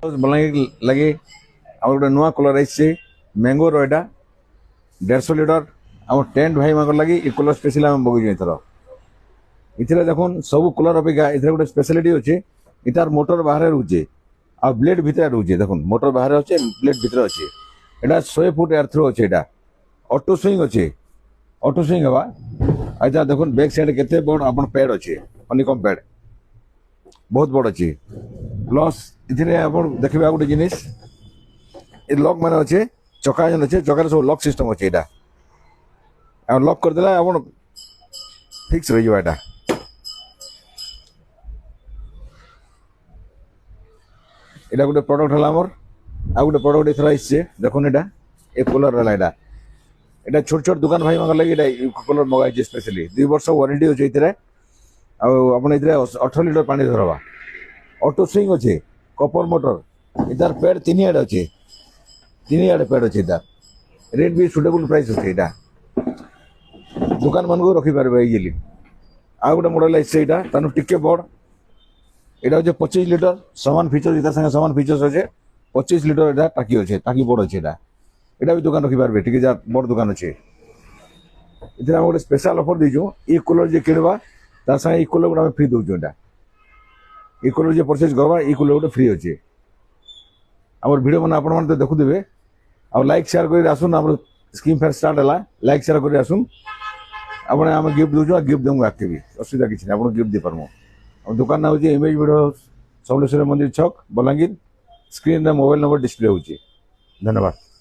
बलांगीर लगे आम गोटे नुआ कलर आई मैंगो रहा 150 लीटर आम टेंट भाई मान लगी ये कलर स्पेशल आम बगीचु इथर देखुन सब कलर अपेक्षा इधर गोटे स्पेशलिटी अच्छे इतार मोटर बाहर रुचे आ ब्लेड भितर रुचे देखुन मोटर बाहर अच्छे ब्लेड भितर अच्छे यहाँ 100 फुट एयर थ्रो अच्छे यहाँ ऑटो स्विंग अच्छे ऑटो स्विंग हवा अच्छा देखुन बैक साइड केते बड़ अपन पैड अच्छे हनीकॉम पैड बहुत बड़ अच्छे प्लस इथे अपन देखिए गोटे जिनिस ये लॉक मैंने अच्छे चका जन अच्छे चकार सब लॉक सिस्टम अच्छे यहाँ लॉक करदे आप फिक्स रही यहाँ এটা গোটে প্রডক্ট হল আমার আর গোটে প্রডক্ট এথর আসছে দেখুন এটা এই কুলার হল এটা ছোট ছোট দোকান ভাই মাঙ্গা লাগি এটা কুলার মগাইছে স্পেশালি 2 বর্ষ ওয়ারেন্টি আছে এথরে আপন এথরে 18 লিটার পানি ধরবা অটো সুইং আছে কপার মোটর এটার প্যাড 3 আড়ে আছে 3 আড়ে প্যাড আছে এটা রেট বি সুটেবল প্রাইস আছে এটা দোকান মানকো রখি পারবে ইজিলি আর গোটে মডেল আসছে এটা তানো টিকে বড় এটা হচ্ছে 25 লিটার সমান ফিচার এটার সঙ্গে সমান ফিচার্স আছে 25 লিটার এটা টাকি আছে টাকি বড় আছে এটা भी দোকান রখি পারবে ঠিক আছে বড় দোকান আছে এখানে আমরা স্পেশাল অফার দিছু এই কুলার যে কিনবা তার সঙ্গে এই কুলার আমরা ফ্রি দউছু এটা এই কুলার যে परचेज করবা এই কুলার ওটা ফ্রি আছে আমার ভিডিও মানে আপন মানে তো দেখু দিবে আর লাইক শেয়ার করে আসুন আমরা স্কিম ফেয়ার স্টার্ট হলা লাইক শেয়ার করে আসুন আপনি আমি গিফট দউছু আর গিফট দেবো আজকে भी অসুবিধা কিছু না আপন গিফট দি পারমু दुकान ना हूँ इमेज वीडियो समलेश्वर मंदिर छक Balangir screen mobile number display हो धन्यवाद।